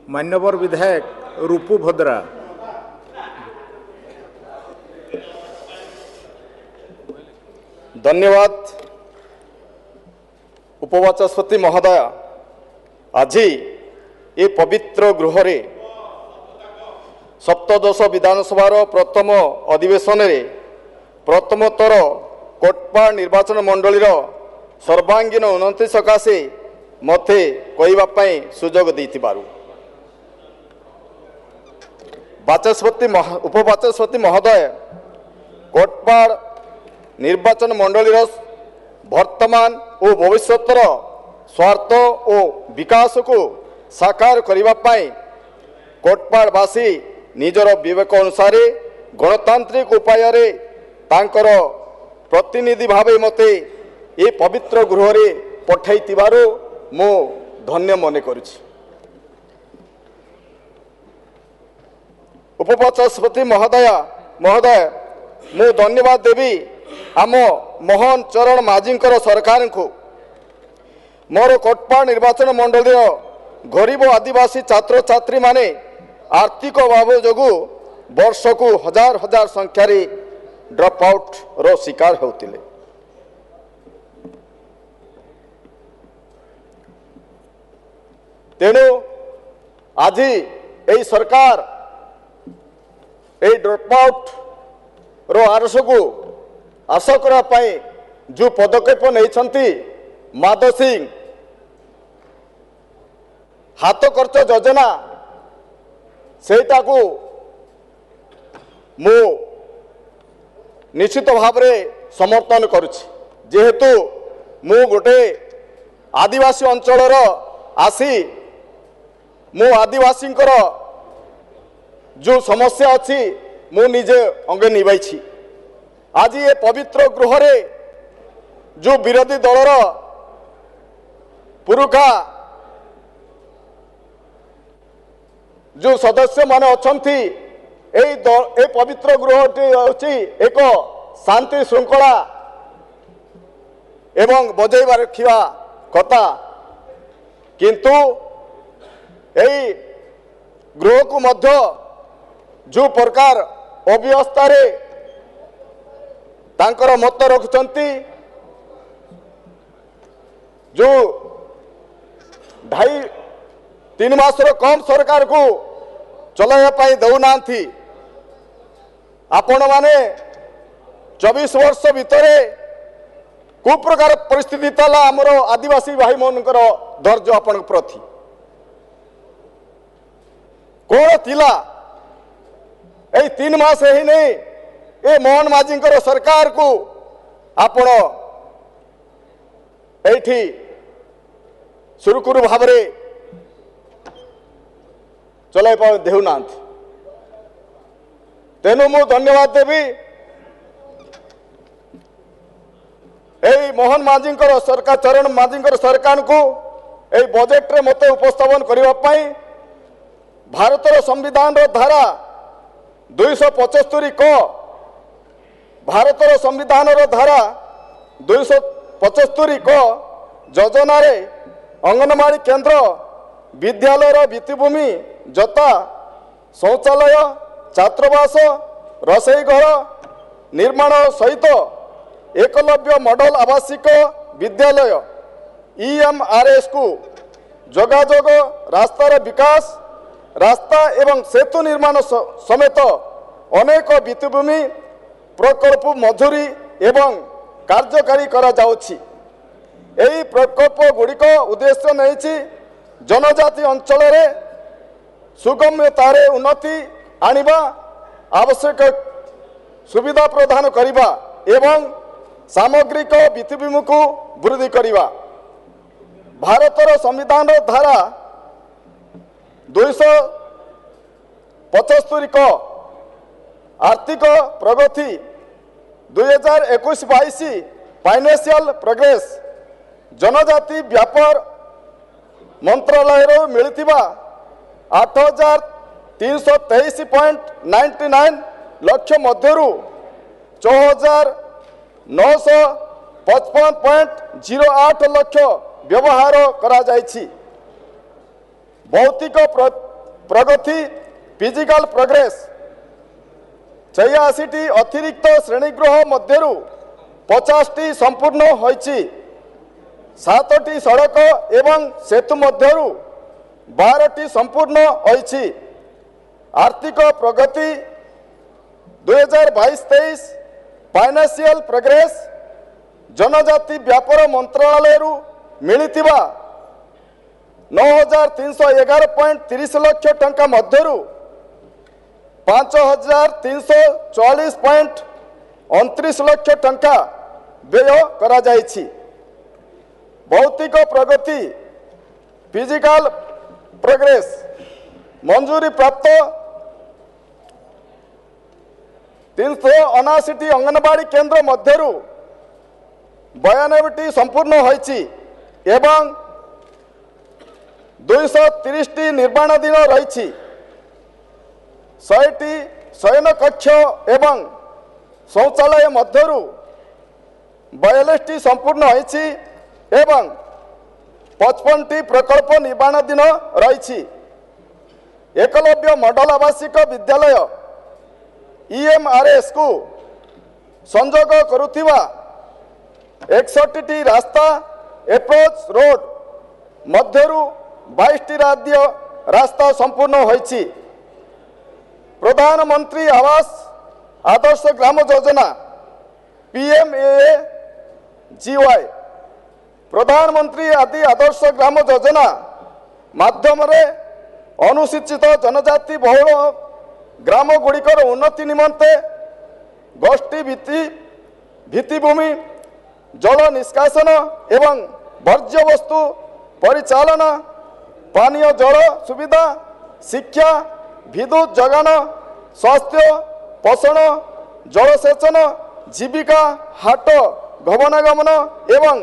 मान्यवर विधायक रूपू भद्रा। धन्यवाद उपवाचस्पति महोदय। आज ये पवित्र गृह रे सप्तदश विधानसभा प्रथम अधिवेशन रे प्रथम थर कोटपाड़ निर्वाचन मंडली सर्वांगीन उन्नति सकाशे मते कहवाई सुजोग देथिबारु उपवाचस्पति महोदय कोटपाड़ निर्वाचन मंडलीर वर्तमान और भविष्यतर स्वार्थ और विकास को साकार करने कोटपाड़वासी निजर विवेक अनुसार गणतांत्रिक उपाय रे तांकर प्रतिनिधि भावे मते ये पवित्र गृह रे पठाइतिबारु मो धन्य मने करुछि। उपवाचस्पति महोदय मु धन्यवाद देवी आम मोहन चरण माझींकर सरकार को मोर कोटपाड़ निर्वाचन मंडल गरीब आदिवासी छात्र छात्री माने आर्थिक अभाव जोगु वर्ष को हजार हजार संख्यार ड्रॉप आउट रो शिकार होतिले। तेणु आज यही सरकार ड्रॉप आउट रो आरस को आश करने जो पदक्षेप नहीं माधव सिंह हाथ खर्च योजना सेटा को मु निश्चित भाव समर्थन करुछि। जेहेतु मु गोटे आदिवासी अंचल आसी मु आदिवासी जो समस्या अच्छी मु निजे अंगे निभाई। आज ये पवित्र गृह रे जो विरोधी दलर पुरुखा जो सदस्य माने अछंती ए पवित्र गृहटी होची एक शांति श्रृंखला एवं बजाई रखा कथा, किंतु यही गृह को मध्य जो प्रकार अव्यवस्था रे तांकर मत रखुचंती जो 2.5-3 मासर कम सरकार को चलाइबा दौना आपण माने 24 वर्ष भितर को प्रकार परिस्थिति तला आमर आदिवासी भाई मनकर धैर्य आपण प्रति कौन थिला। 3 मास ही नहीं ए मोहन माझी सरकार को आपण एठी सुरकुरु भाव में चलाई देना। तेणु मु धन्यवाद देवी यही मोहन माझी सरकार चरण माझी सरकार को यही बजेट रे मते उपस्थापन करने भारतर संविधान धारा 275 क भारतर संविधान धारा 275 क योजना रे अंगनवाड़ी केंद्र विद्यालय भित्तिभूमि जता शौचालय छात्रावास रसोई घर निर्माण सहित एकलव्य मॉडल आवासिक विद्यालय EMRS को जोगाजोग रास्तार विकास रास्ता एवं सेतु निर्माण समेत अनेक भित्तिभूमि प्रकल्प मंजूरी एवं कार्यकारी करा जाउछि। एही प्रकल्प गुड़िक उद्देश्य नहीं जनजाति अंचल रे सुगम्यतार उन्नति आनिबा आवश्यक सुविधा प्रदान करिबा एवं सामग्रिक भित्तिभूमि को वृद्धि करिबा। भारतर संविधान धारा 275 क आर्थिक प्रगति 2021-22 फाइनेंशियल प्रोग्रेस जनजाति व्यापार मंत्रालय मिलथिबा 8,323.99 लक्ष मध्यरु 4,955.08 लक्ष व्यवहार करा जायछि। भौतिक प्रगति फिजिकल प्रोग्रेस 86टी अतिरिक्त श्रेणीगृह मध्यरु 50टी संपूर्ण होइछि 7टी सड़क एवं सेतु मध्यरु 12टी संपूर्ण होइछि आर्थिक प्रगति 2022-23 फाइनेंशियल प्रोग्रेस जनजाति व्यापार मंत्रालय मिलिथिबा 9,311.30 लाख टंका मध्यरु 5,344.29 लाख टंका व्यय करा जाइछि भौतिक प्रगति फिजिकल प्रोग्रेस मंजूरी प्राप्त 379टी अंगनवाड़ी केंद्र मध्यरु 92टी संपूर्ण होइछि एवं 230टी निर्माणाधीन रही 100टी शयन कक्ष एवं शौचालय मध्यरु 42टी संपूर्ण होइछि एवं 55टी प्रकल्प निर्माणाधीन रही एकलव्य मॉडल आवासिक विद्यालय EMRS को संजोग करुथिबा 61टी रास्ता एप्रोच रोड मध्यरु 22टी राज्य रास्ता संपूर्ण होइछि प्रधानमंत्री आवास आदर्श ग्राम योजना PMAAGY प्रधानमंत्री आदि आदर्श ग्राम योजना माध्यम रे अनुसूचित जनजाति बहुल ग्राम गुड़िकर उन्नति निमंते गोष्ठी भित्तिभूमि जल निष्कासन एवं वर्ज्य वस्तु परिचालना पानीय जल सुविधा शिक्षा विद्युत जगान स्वास्थ्य पोषण जलसेचन जीविका हाट गमनागमन एवं